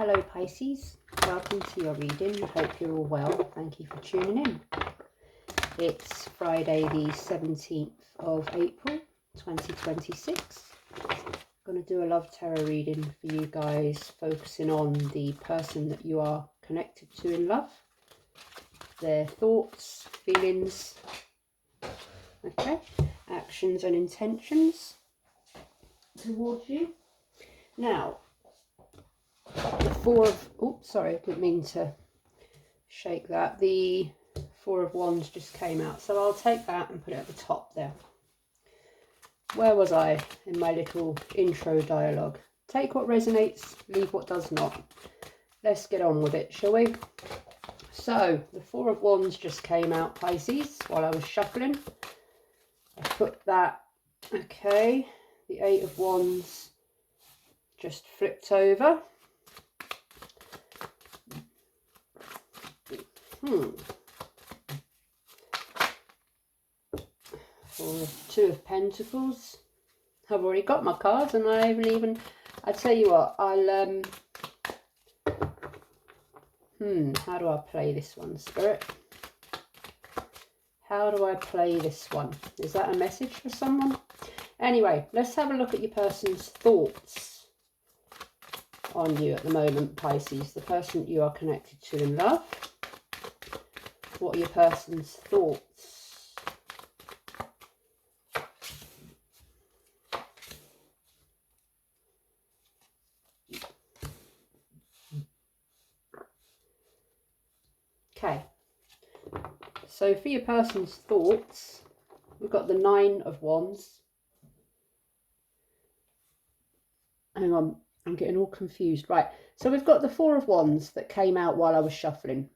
Hello Pisces, welcome to your reading. I hope you're all well. Thank you for tuning in. It's Friday the 17th of April 2026. I'm going to do a love tarot reading for you guys, focusing on the person that you are connected to in love, their thoughts, feelings, okay, actions and intentions towards you. Now, the Four of, oops, sorry, I didn't mean to shake that. The Four of Wands just came out, so I'll take that and put it at the top there. Where was I in my little intro dialogue? Take what resonates, leave what does not. Let's get on with it, shall we? So, the Four of Wands just came out, Pisces, while I was shuffling. I put that, okay, the Eight of Wands just flipped over. Two of Pentacles. I've already got my cards, and I haven't even. I tell you what, I'll how do I play this one, Spirit? How do I play this one? Is that a message for someone? Anyway, let's have a look at your person's thoughts on you at the moment, Pisces. The person that you are connected to in love. What are your person's thoughts? Okay. So for your person's thoughts, we've got the Nine of Wands. Hang on, I'm getting all confused. Right, so we've got the Four of Wands that came out while I was shuffling.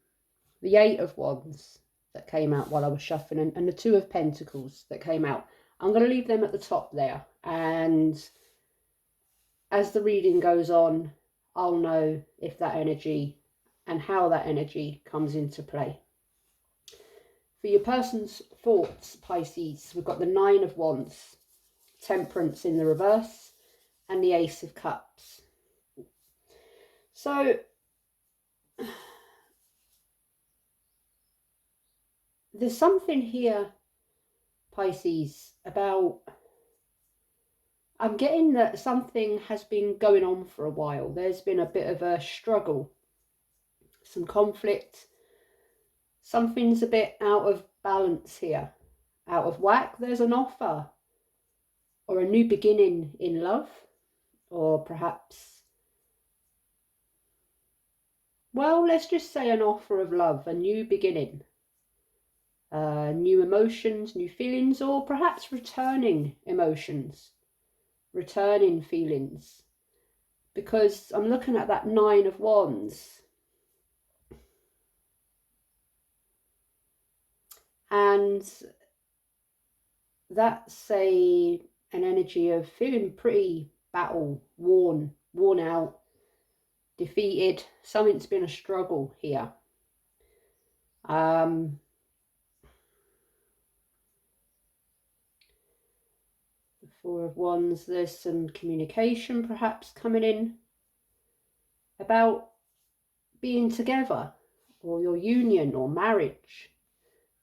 The Eight of Wands that came out while I was shuffling, and the Two of Pentacles that came out. I'm going to leave them at the top there, and as the reading goes on, I'll know if that energy and how that energy comes into play. For your person's thoughts, Pisces, we've got the Nine of Wands, Temperance in the reverse, and the Ace of Cups. So there's something here, Pisces, about, I'm getting that something has been going on for a while. There's been a bit of a struggle, some conflict. Something's a bit out of balance here, out of whack. There's an offer or a new beginning in love, or perhaps, well, let's just say an offer of love, a new beginning. New emotions, new feelings, or perhaps returning emotions, returning feelings. Because I'm looking at that Nine of Wands. And that's an energy of feeling pretty battle, worn out, defeated. Something's been a struggle here. Four of Wands, there's some communication perhaps coming in about being together, or your union or marriage,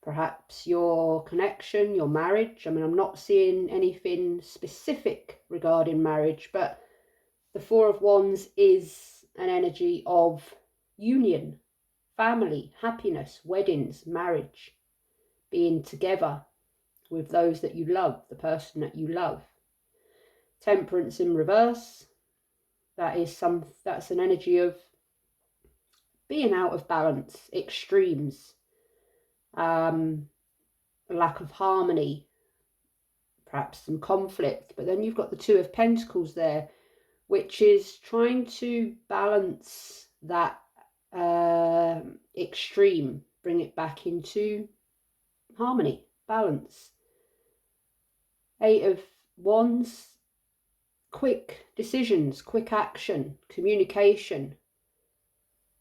perhaps your connection, your marriage. I mean, I'm not seeing anything specific regarding marriage, but the Four of Wands is an energy of union, family, happiness, weddings, marriage, being together with those that you love, the person that you love. Temperance in reverse, that's an energy of being out of balance, extremes, lack of harmony, perhaps some conflict. But then you've got the Two of Pentacles there, which is trying to balance that extreme, bring it back into harmony, balance. Eight of Wands, quick decisions, quick action, communication.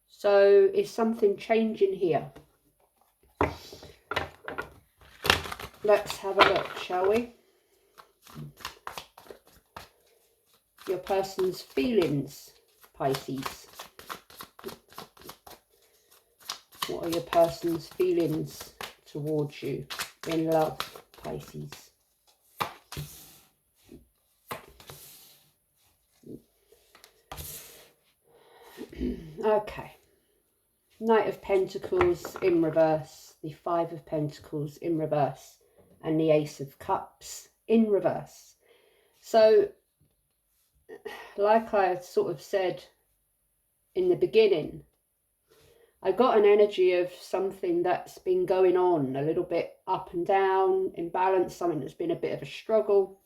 So is something changing here? Let's have a look, shall we? Your person's feelings, Pisces. What are your person's feelings towards you in love, Pisces? Okay. Knight of Pentacles in reverse, the Five of Pentacles in reverse, and the Ace of Cups in reverse. So, like I sort of said in the beginning, I got an energy of something that's been going on a little bit up and down, imbalance, something that's been a bit of a struggle.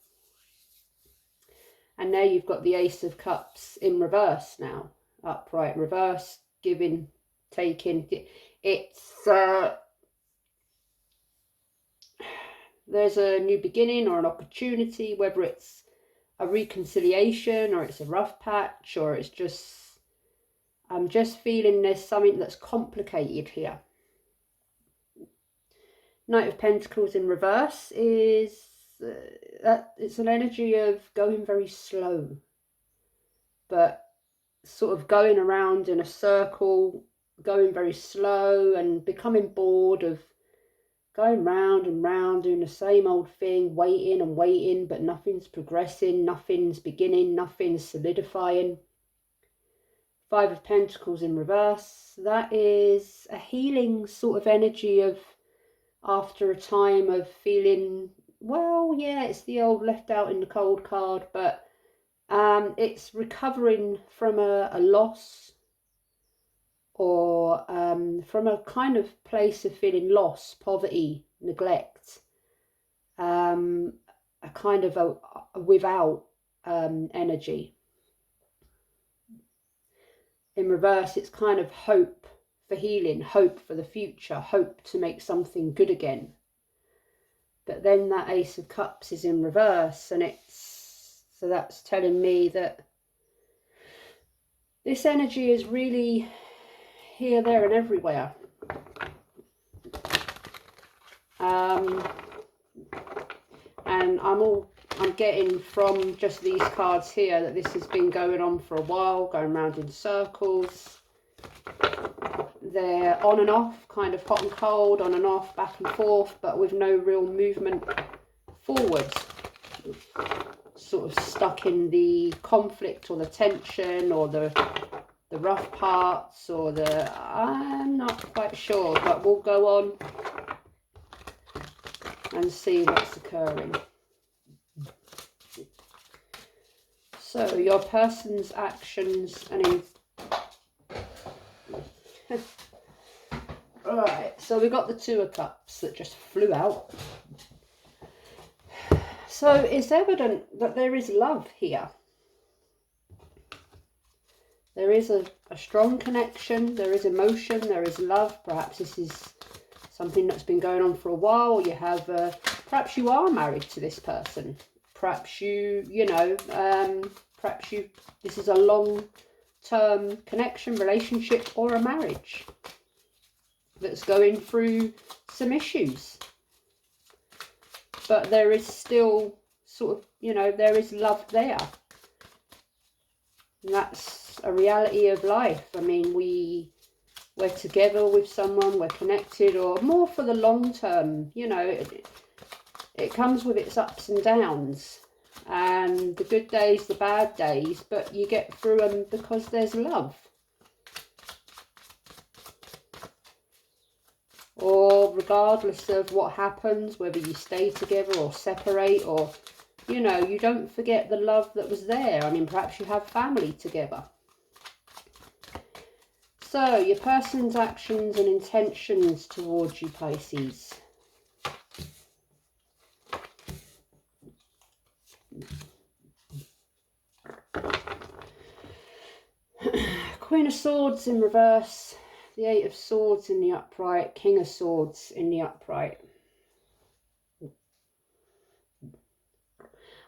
And now you've got the Ace of Cups in reverse now, upright, reverse, giving, taking. It's there's a new beginning or an opportunity, whether it's a reconciliation or it's a rough patch or it's just, I'm just feeling there's something that's complicated here. Knight of Pentacles in reverse is that it's an energy of going very slow, but sort of going around in a circle, going very slow and becoming bored of going round and round, doing the same old thing, waiting and waiting, but nothing's progressing, nothing's beginning, nothing's solidifying. Five of Pentacles in reverse, that is a healing sort of energy of after a time of feeling, well, yeah, it's the old left out in the cold card, but it's recovering from a loss, or from a kind of place of feeling loss, poverty, neglect, a kind of a without energy. In reverse, it's kind of hope for healing, hope for the future, hope to make something good again. But then that Ace of Cups is in reverse, and so that's telling me that this energy is really here, there and everywhere. And I'm getting from just these cards here that this has been going on for a while, going around in circles. They're on and off, kind of hot and cold, on and off, back and forth, but with no real movement forward. Sort of stuck in the conflict or the tension or the rough parts or I'm not quite sure, but we'll go on and see what's occurring. So your person's actions and Alright, so we've got the Two of Cups that just flew out. So it's evident that there is love here. There is a strong connection, there is emotion, there is love. Perhaps this is something that's been going on for a while. You have, perhaps you are married to this person. Perhaps this is a long-term connection, relationship, or a marriage that's going through some issues. But there is still sort of, there is love there. And that's a reality of life. I mean, we're together with someone, we're connected, or more for the long term. It comes with its ups and downs, and the good days, the bad days, but you get through them because there's love. Or regardless of what happens, whether you stay together or separate, or you don't forget the love that was there. I mean, perhaps you have family together. So your person's actions and intentions towards you, Pisces. Queen of Swords in reverse, the Eight of Swords in the upright, King of Swords in the upright.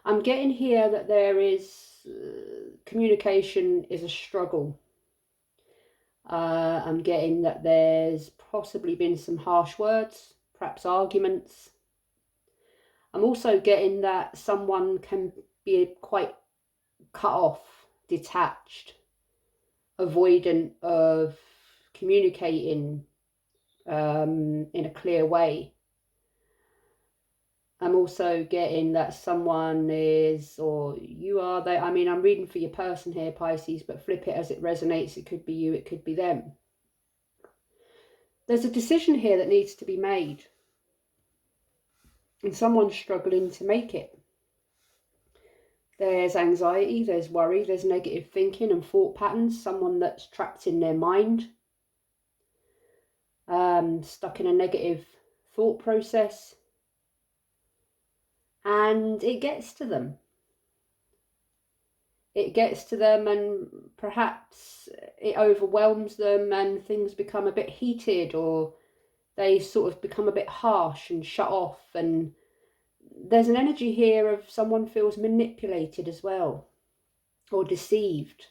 I'm getting here that there is communication is a struggle. I'm getting that there's possibly been some harsh words, perhaps arguments. I'm also getting that someone can be quite cut off, detached, avoidant of communicating in a clear way. I'm also getting that someone is, or you are, they, I mean, I'm reading for your person here, Pisces, but flip it as it resonates. It could be you, it could be them. There's a decision here that needs to be made, and someone's struggling to make it. There's anxiety, there's worry, there's negative thinking and thought patterns. Someone that's trapped in their mind, stuck in a negative thought process, and it gets to them. It gets to them, and perhaps it overwhelms them, and things become a bit heated, or they sort of become a bit harsh and shut off. And there's an energy here of someone feels manipulated as well, or deceived.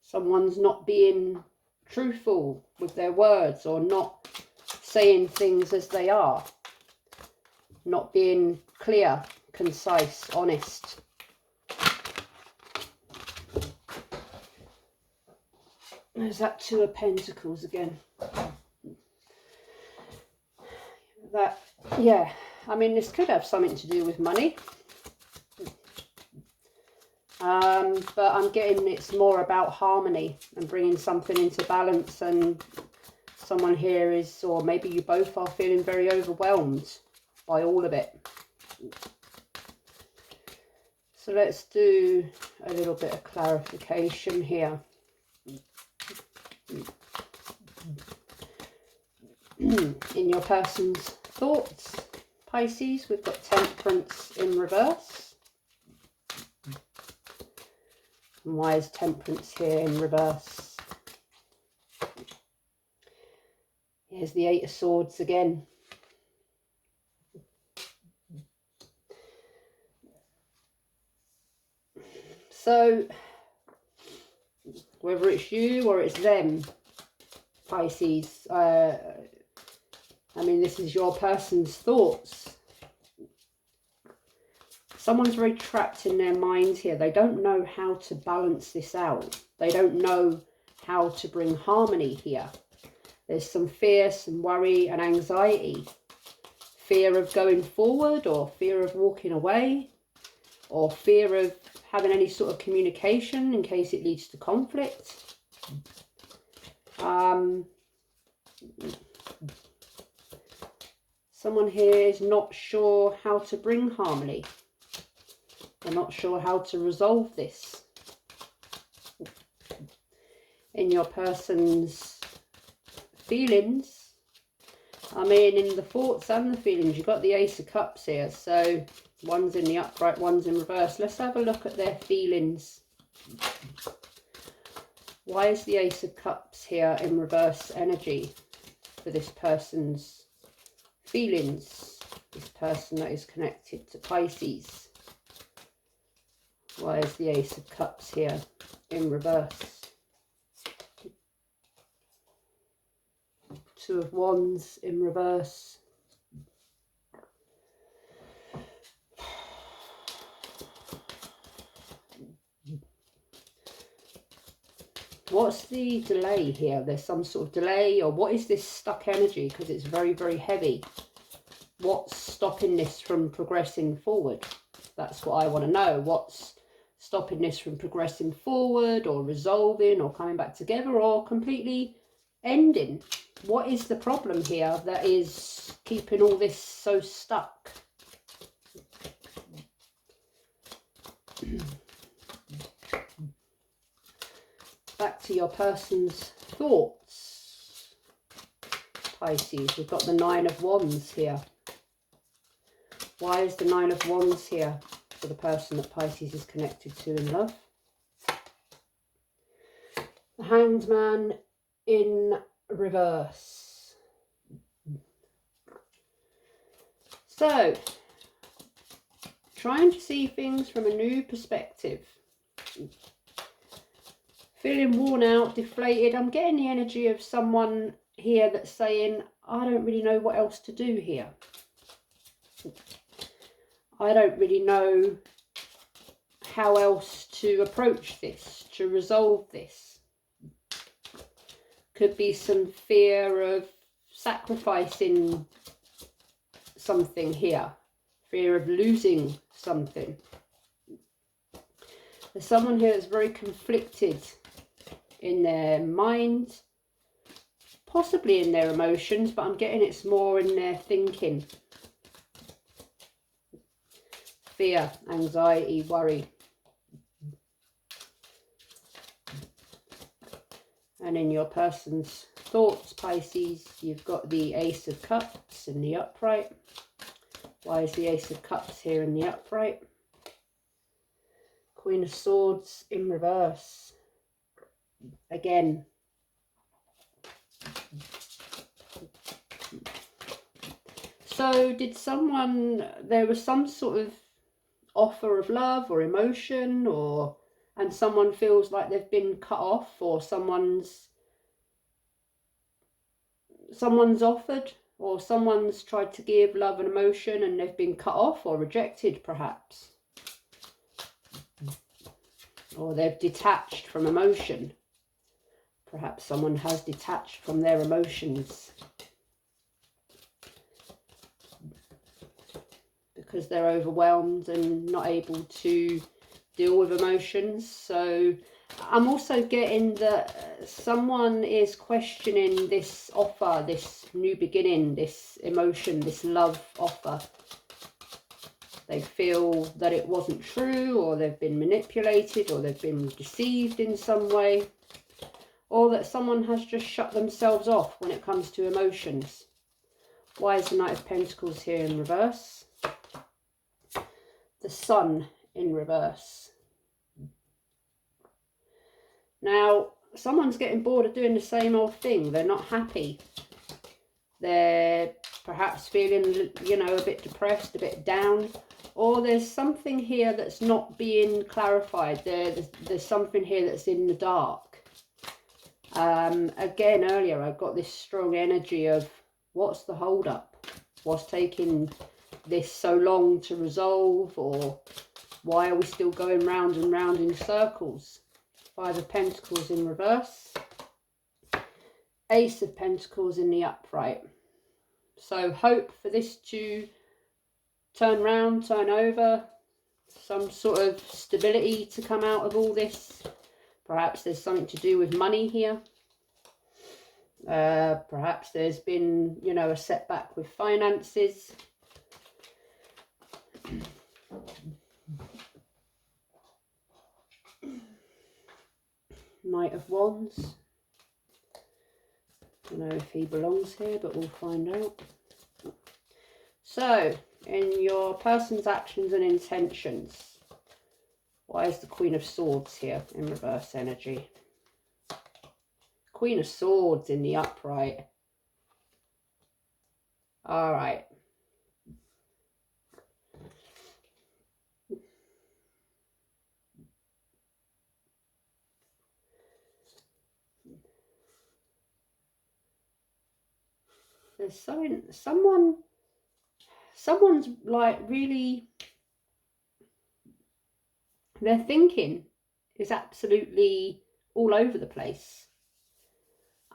Someone's not being truthful with their words, or not saying things as they are, not being clear, concise, honest. There's that Two of Pentacles again. That, yeah, I mean, this could have something to do with money. But I'm getting it's more about harmony and bringing something into balance, and someone here is, or maybe you both are, feeling very overwhelmed by all of it. So let's do a little bit of clarification here. In your person's thoughts, Pisces, we've got Temperance in reverse. And why is Temperance here in reverse? Here's the Eight of Swords again. So, whether it's you or it's them, Pisces, I mean, this is your person's thoughts. Someone's very trapped in their mind here. They don't know how to balance this out. They don't know how to bring harmony here. There's some fear, some worry and anxiety. Fear of going forward, or fear of walking away, or fear of having any sort of communication in case it leads to conflict. Someone here is not sure how to bring harmony. They're not sure how to resolve this. In your person's feelings, I mean, in the thoughts and the feelings, you've got the Ace of Cups here. So one's in the upright, one's in reverse. Let's have a look at their feelings. Why is the Ace of Cups here in reverse energy for this person's feelings? This person that is connected to Pisces. Why is the Ace of Cups here in reverse? Two of Wands in reverse. What's the delay here? There's some sort of delay, or what is this stuck energy? Because it's very, very heavy. What's stopping this from progressing forward? That's what I want to know. What's stopping this from progressing forward, or resolving, or coming back together, or completely ending? What is the problem here that is keeping all this so stuck? Back to your person's thoughts, Pisces. We've got the Nine of Wands here. Why is the Nine of Wands here for the person that Pisces is connected to in love? The Hanged Man in reverse. So, trying to see things from a new perspective. Feeling worn out, deflated. I'm getting the energy of someone here that's saying, I don't really know what else to do here. I don't really know how else to approach this, to resolve this. could be some fear of sacrificing something here. Fear of losing something. There's someone here that's very conflicted in their mind, possibly in their emotions, but I'm getting it's more in their thinking. Fear, anxiety, worry. And in your person's thoughts, Pisces, you've got the Ace of Cups in the upright. Why is the Ace of Cups here in the upright? Queen of Swords in reverse. Again. So did someone, there was some sort of offer of love or emotion, or and someone feels like they've been cut off, or someone's offered, or someone's tried to give love and emotion and they've been cut off or rejected perhaps. Or they've detached from emotion. Perhaps someone has detached from their emotions because they're overwhelmed and not able to deal with emotions. So I'm also getting that someone is questioning this offer, this new beginning, this emotion, this love offer. They feel that it wasn't true, or they've been manipulated, or they've been deceived in some way, or that someone has just shut themselves off when it comes to emotions. Why is the Knight of Pentacles here in reverse? The Sun in reverse. Now, someone's getting bored of doing the same old thing. They're not happy. They're perhaps feeling, you know, a bit depressed, a bit down. Or there's something here that's not being clarified. There's something here that's in the dark. Again, earlier I got this strong energy of what's the hold up? What's taking this so long to resolve? Or why are we still going round and round in circles? Five of Pentacles in reverse. Ace of Pentacles in the upright. So hope for this to turn round, turn over, some sort of stability to come out of all this. Perhaps there's something to do with money here. Perhaps there's been, you know, a setback with finances. Knight of Wands. I don't know if he belongs here, but we'll find out. So, in your person's actions and intentions, why is the Queen of Swords here in reverse energy? Queen of Swords in the upright. All right. There's someone's like really, their thinking is absolutely all over the place.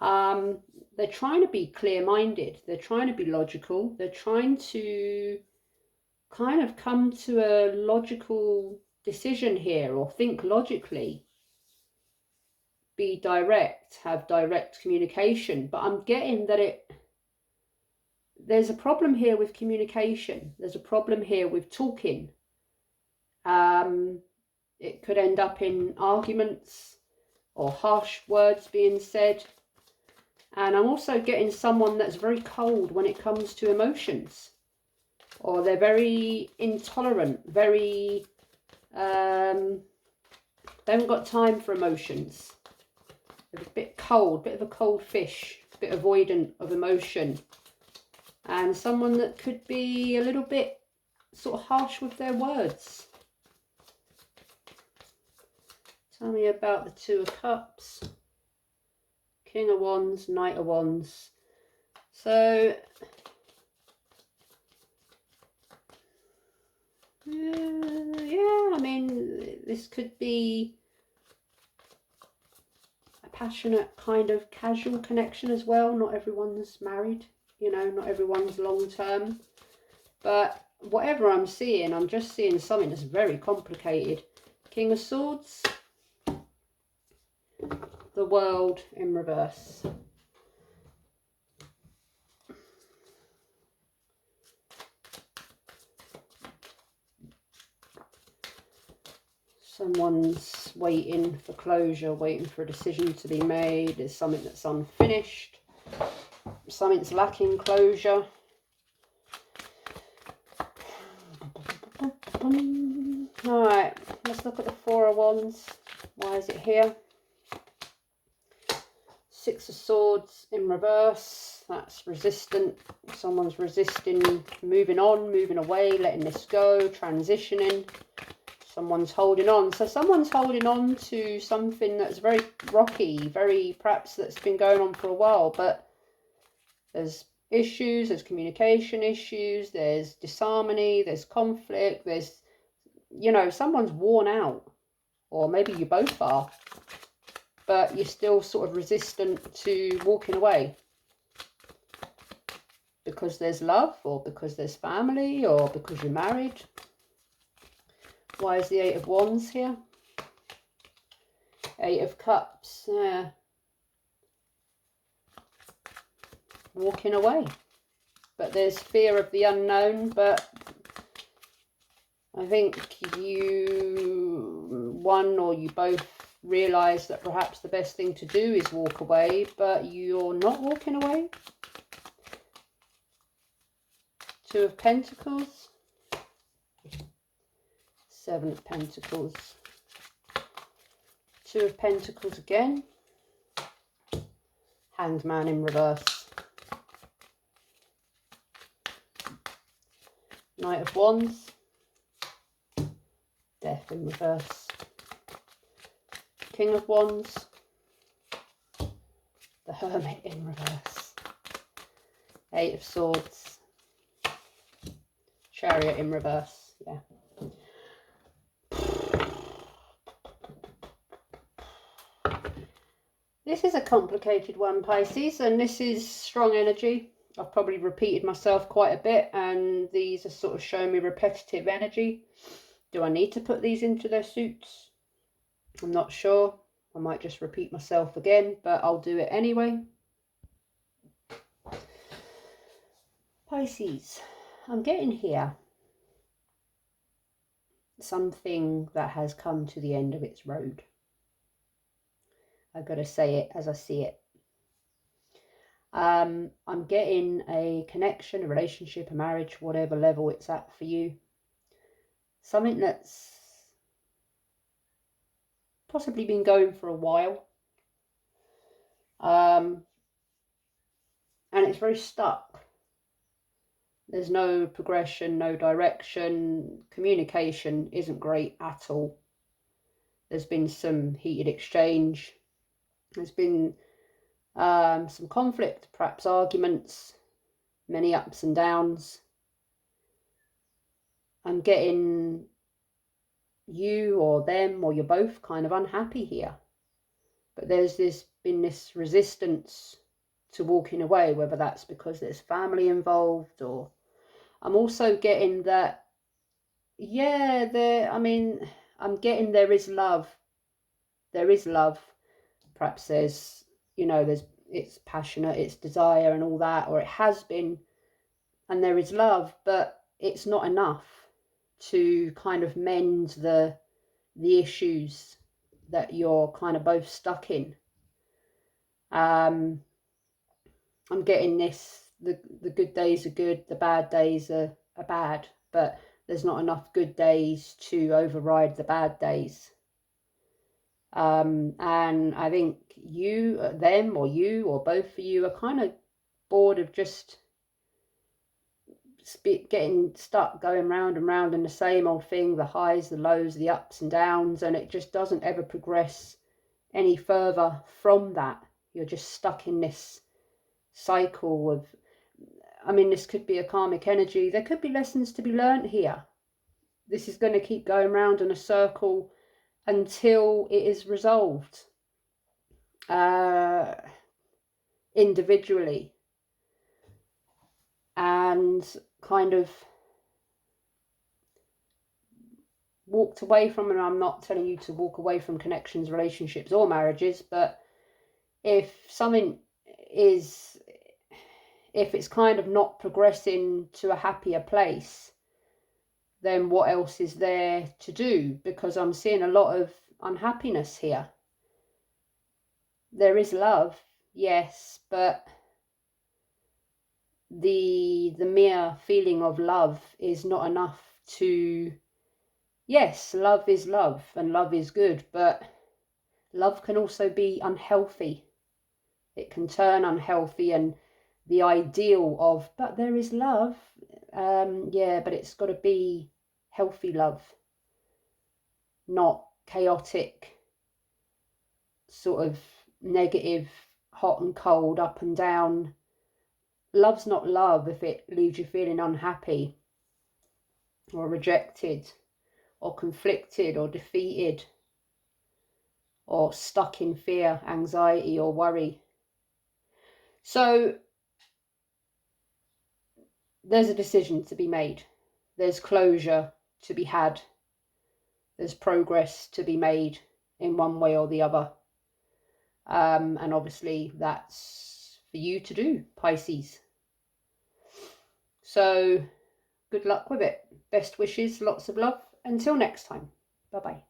They're trying to be clear-minded. They're trying to be logical. They're trying to kind of come to a logical decision here, or think logically. Be direct, have direct communication. But I'm getting that there's a problem here with communication. There's a problem here with talking. It could end up in arguments or harsh words being said. And I'm also getting someone that's very cold when it comes to emotions. Or they're very intolerant, very, they haven't got time for emotions. They're a bit cold, bit of a cold fish, a bit avoidant of emotion. And someone that could be a little bit sort of harsh with their words. Tell me about the Two of Cups. King of Wands, Knight of Wands. So, yeah, I mean, this could be passionate kind of casual connection as well. Not everyone's married, you know, not everyone's long term. But whatever I'm seeing, I'm just seeing something that's very complicated. King of Swords, the World in reverse. Someone's waiting for closure, waiting for a decision to be made. There's something that's unfinished. Something's lacking closure. Alright, let's look at the Four of Wands. Why is it here? Six of Swords in reverse. That's resistant. Someone's resisting, moving on, moving away, letting this go, transitioning. Someone's holding on. So someone's holding on to something that's very rocky, very, perhaps that's been going on for a while, but there's issues, there's communication issues, there's disharmony, there's conflict, there's, you know, someone's worn out, or maybe you both are, but you're still sort of resistant to walking away because there's love, or because there's family, or because you're married. Why is the Eight of Wands here? Eight of Cups, yeah. Walking away. But there's fear of the unknown, but I think one or you both realise that perhaps the best thing to do is walk away, but you're not walking away. Two of Pentacles. Seven of Pentacles. Two of Pentacles again. Hanged Man in reverse. Knight of Wands. Death in reverse. King of Wands. The Hermit in reverse. Eight of Swords. Chariot in reverse. Yeah. This is a complicated one, Pisces, and this is strong energy. I've probably repeated myself quite a bit, and these are sort of showing me repetitive energy. Do I need to put these into their suits? I'm not sure. I might just repeat myself again, but I'll do it anyway. Pisces, I'm getting here something that has come to the end of its road. I've got to say it as I see it. I'm getting a connection, a relationship, a marriage, whatever level it's at for you. Something that's possibly been going for a while. And it's very stuck. There's no progression, no direction. Communication isn't great at all. There's been some heated exchange. There's been some conflict, perhaps arguments, many ups and downs. I'm getting you or them or you're both kind of unhappy here. But there's been this resistance to walking away, whether that's because there's family involved, or I'm also getting that, yeah, I'm getting there is love. There is love. Perhaps there's, it's passionate, it's desire and all that, or it has been, and there is love, but it's not enough to kind of mend the issues that you're kind of both stuck in. I'm getting this, the good days are good, the bad days are bad, but there's not enough good days to override the bad days. And I think them or you or both of you are kind of bored of just getting stuck going round and round in the same old thing, the highs, the lows, the ups and downs, and it just doesn't ever progress any further from that. You're just stuck in this cycle of, this could be a karmic energy. There could be lessons to be learned here. This is going to keep going round in a circle until it is resolved. individually, and kind of walked away from, and I'm not telling you to walk away from connections, relationships, or marriages, but if something is, if it's kind of not progressing to a happier place, then what else is there to do? Because I'm seeing a lot of unhappiness here. There is love, yes, but the mere feeling of love is not enough to, yes, love is love and love is good, but love can also be unhealthy. It can turn unhealthy, and the ideal of, but there is love, yeah, but it's got to be healthy love, not chaotic, sort of negative, hot and cold, up and down. Love's not love if it leaves you feeling unhappy or rejected or conflicted or defeated or stuck in fear, anxiety, or worry. So there's a decision to be made. There's closure to be had. There's progress to be made in one way or the other. And obviously that's for you to do, Pisces. So good luck with it. Best wishes, lots of love. Until next time. Bye-bye.